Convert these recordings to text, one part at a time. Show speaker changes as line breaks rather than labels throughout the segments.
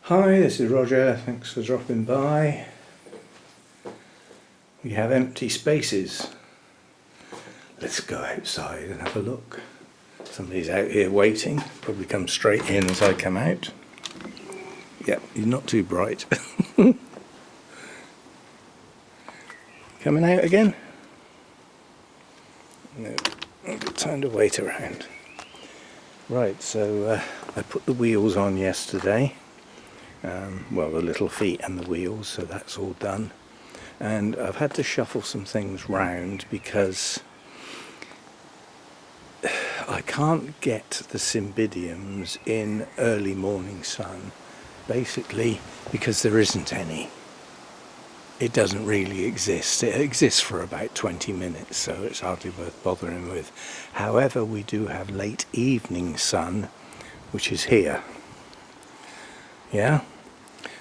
Hi, this is Roger, thanks for dropping by. We have empty spaces. Let's go outside and have a look. Somebody's out here waiting, probably come straight in as I come out. Yep, you're not too bright. Coming out again? No, I've got time to wait around. Right, so I put the wheels on yesterday. Well, the little feet and the wheels, so that's all done. And I've had to shuffle some things round because I can't get the Cymbidiums in early morning sun, basically because there isn't any. It doesn't really exist. It exists for about 20 minutes, so it's hardly worth bothering with. However, we do have late evening sun, which is here. Yeah?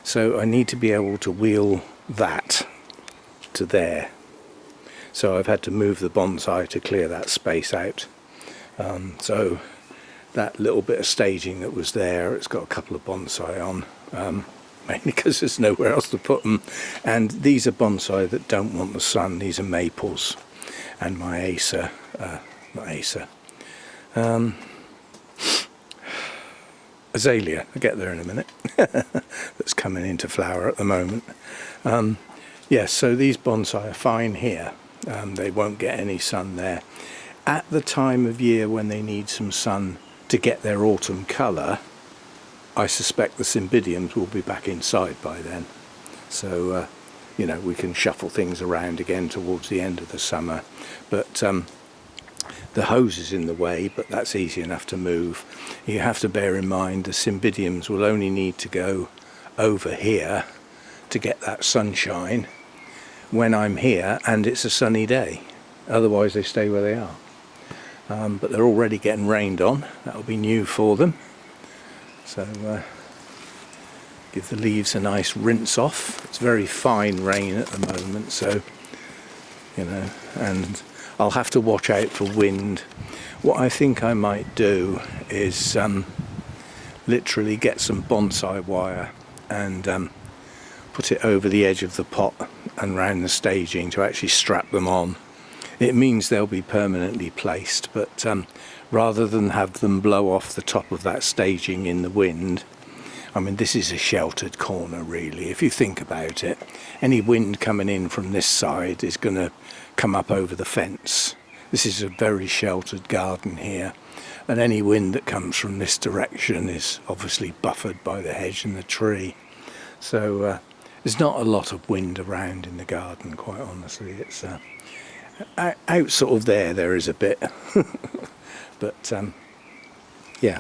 So I need to be able to wheel that to there. So I've had to move the bonsai to clear that space out. So that little bit of staging that was there, it's got a couple of bonsai on, mainly because there's nowhere else to put them. And these are bonsai that don't want the sun. These are maples. And my Acer, not Acer, azalea, I'll get there in a minute, that's coming into flower at the moment. Yes, so these bonsai are fine here. They won't get any sun there. At the time of year when they need some sun to get their autumn colour, I suspect the Cymbidiums will be back inside by then. So, you know, we can shuffle things around again towards the end of the summer. But the hose is in the way, but that's easy enough to move. You have to bear in mind the Cymbidiums will only need to go over here to get that sunshine when I'm here and it's a sunny day. Otherwise they stay where they are. But they're already getting rained on. That'll be new for them. So give the leaves a nice rinse off. It's very fine rain at the moment, so you know, and I'll have to watch out for wind. What I think I might do is literally get some bonsai wire and put it over the edge of the pot and round the staging to actually strap them on. It means they'll be permanently placed, but rather than have them blow off the top of that staging in the wind, I mean, this is a sheltered corner really, if you think about it. Any wind coming in from this side is going to come up over the fence. This is a very sheltered garden here, and any wind that comes from this direction is obviously buffered by the hedge and the tree. So there's not a lot of wind around in the garden, quite honestly. It's out sort of there is a bit. But yeah,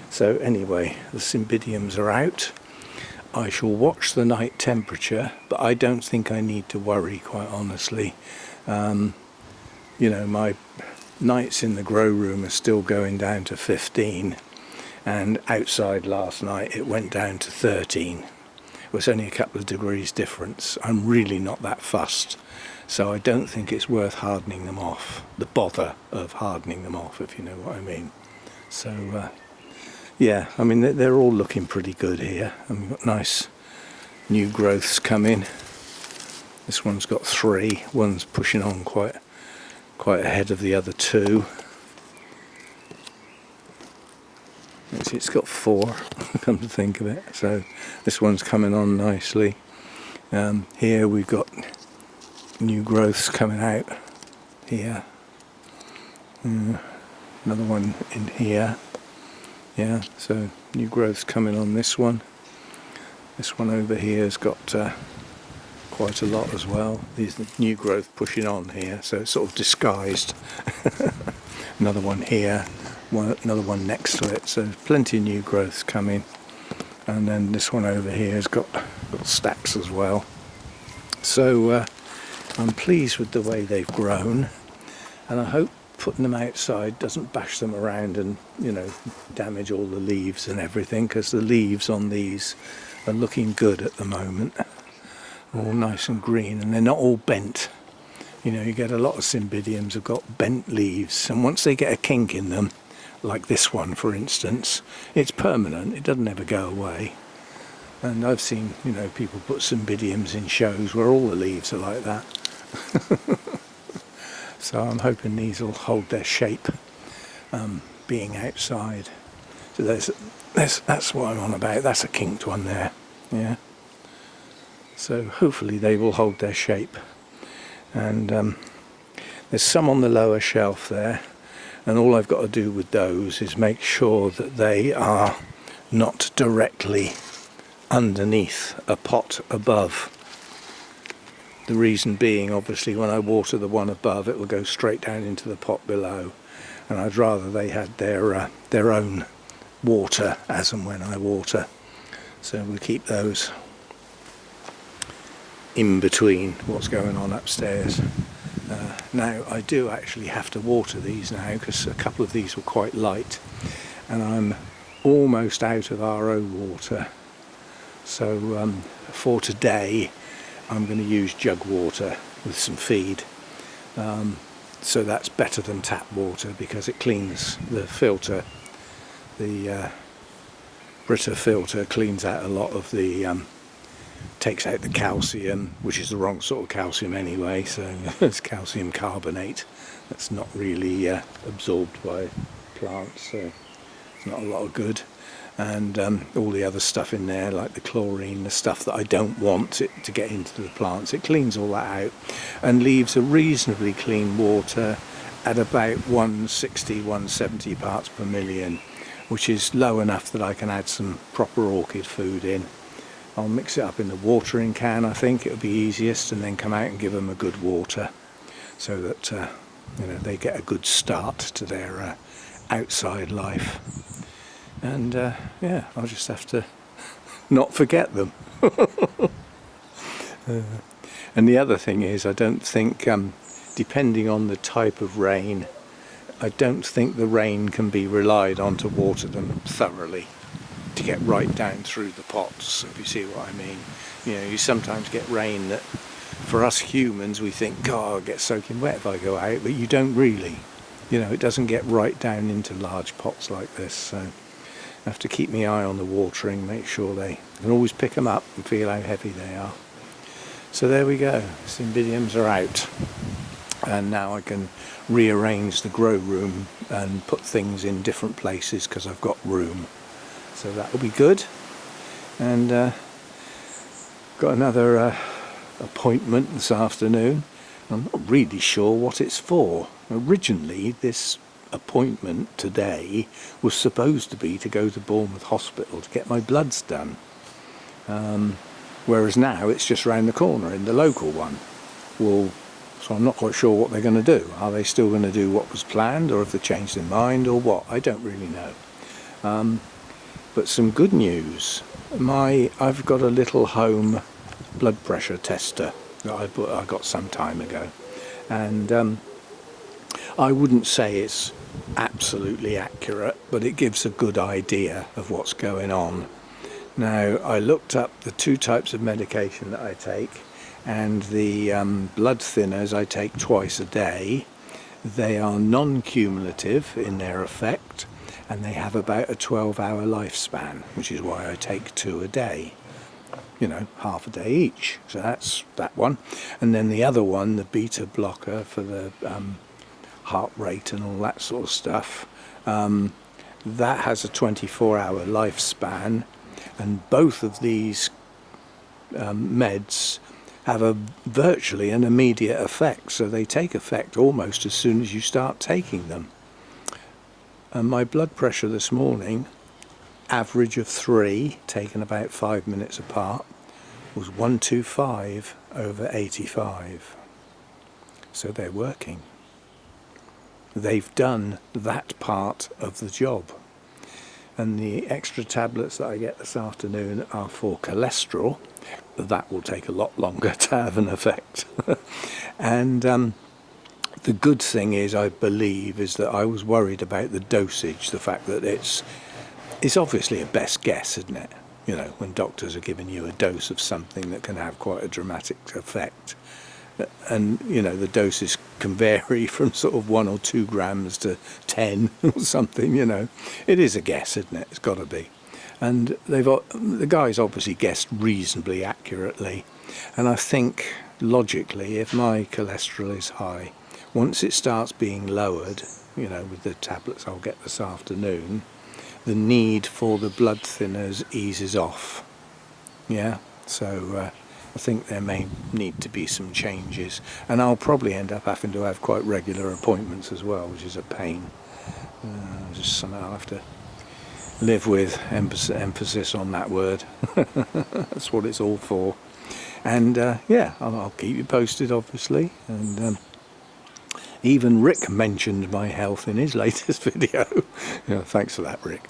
so anyway, the Cymbidiums are out. I shall watch the night temperature, but I don't think I need to worry, quite honestly. You know, my nights in the grow room are still going down to 15, and outside last night it went down to 13. It was only a couple of degrees difference. I'm really not that fussed, so I don't think it's worth hardening them off, the bother of hardening them off, if you know what I mean. So yeah, I mean, they're all looking pretty good here, and we've got nice new growths coming. This one's got 3, one's pushing on quite ahead of the other 2. It's got 4, come to think of it, so this one's coming on nicely. Here we've got new growths coming out here. Another one in here. Yeah, so new growths coming on this one. This one over here has got quite a lot as well. There's the new growth pushing on here, so it's sort of disguised. Another one here, another one next to it, so plenty of new growths coming. And then this one over here has got stacks as well. So I'm pleased with the way they've grown, and I hope putting them outside doesn't bash them around and, you know, damage all the leaves and everything, because the leaves on these are looking good at the moment. All nice and green, and they're not all bent. You know, you get a lot of Cymbidiums have got bent leaves, and once they get a kink in them, like this one for instance, it's permanent, it doesn't ever go away. And I've seen, you know, people put Cymbidiums in shows where all the leaves are like that. So I'm hoping these will hold their shape, being outside. So that's what I'm on about. That's a kinked one there, yeah. So hopefully they will hold their shape. And there's some on the lower shelf there, and all I've got to do with those is make sure that they are not directly underneath a pot above. The reason being, obviously, when I water the one above, it will go straight down into the pot below, and I'd rather they had their own water as and when I water. So we'll keep those in between what's going on upstairs. Now I do actually have to water these now, because a couple of these were quite light, and I'm almost out of RO water. So for today I'm going to use jug water with some feed. So that's better than tap water, because it cleans the filter. The Brita filter cleans out a lot of the takes out the calcium, which is the wrong sort of calcium anyway, so it's calcium carbonate that's not really absorbed by plants, so it's not a lot of good. And all the other stuff in there, like the chlorine, the stuff that I don't want it to get into the plants, it cleans all that out and leaves a reasonably clean water at about 160, 170 parts per million, which is low enough that I can add some proper orchid food in. I'll mix it up in the watering can, I think it'll be easiest, and then come out and give them a good water, so that you know, they get a good start to their outside life. And yeah, I'll just have to not forget them. And the other thing is, I don't think, depending on the type of rain, I don't think the rain can be relied on to water them thoroughly, to get right down through the pots, if you see what I mean. You know, you sometimes get rain that, for us humans, we think, God, I'll get soaking wet if I go out, but you don't really. You know, it doesn't get right down into large pots like this, so I have to keep my eye on the watering, make sure I can always pick them up and feel how heavy they are. So there we go, Cymbidiums are out. And now I can rearrange the grow room and put things in different places, because I've got room. So that will be good. And got another appointment this afternoon. I'm not really sure what it's for. Originally this appointment today was supposed to be to go to Bournemouth Hospital to get my bloods done. Whereas now it's just round the corner in the local one. Well, so I'm not quite sure what they're going to do. Are they still going to do what was planned, or have they changed their mind, or what? I don't really know. But some good news. I've got a little home blood pressure tester that I got some time ago, and I wouldn't say it's absolutely accurate, but it gives a good idea of what's going on. Now, I looked up the two types of medication that I take, and the blood thinners I take twice a day. They are non-cumulative in their effect, and they have about a 12-hour lifespan, which is why I take 2 a day. You know, half a day each. So that's that one. And then the other one, the beta blocker for the heart rate and all that sort of stuff, that has a 24-hour lifespan, and both of these meds have virtually an immediate effect, so they take effect almost as soon as you start taking them. And my blood pressure this morning, average of 3, taken about 5 minutes apart, was 125/85. So they're working. They've done that part of the job. And the extra tablets that I get this afternoon are for cholesterol. That will take a lot longer to have an effect. And the good thing is, I believe, is that I was worried about the dosage, the fact that it's obviously a best guess, isn't it? You know, when doctors are giving you a dose of something that can have quite a dramatic effect. And, you know, the doses can vary from sort of 1 or 2 grams to 10 or something, you know. It is a guess, isn't it? It's got to be. And the guys obviously guessed reasonably accurately. And I think logically, if my cholesterol is high, once it starts being lowered, you know, with the tablets I'll get this afternoon, the need for the blood thinners eases off. Yeah, so I think there may need to be some changes, and I'll probably end up having to have quite regular appointments as well, which is a pain. Just something I'll have to live with. Emphasis on that word. That's what it's all for. And yeah, I'll keep you posted, obviously. And even Rick mentioned my health in his latest video. Yeah, thanks for that, Rick.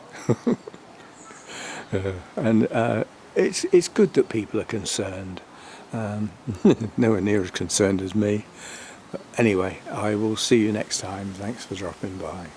And it's good that people are concerned. Nowhere near as concerned as me. But anyway, I will see you next time. Thanks for dropping by.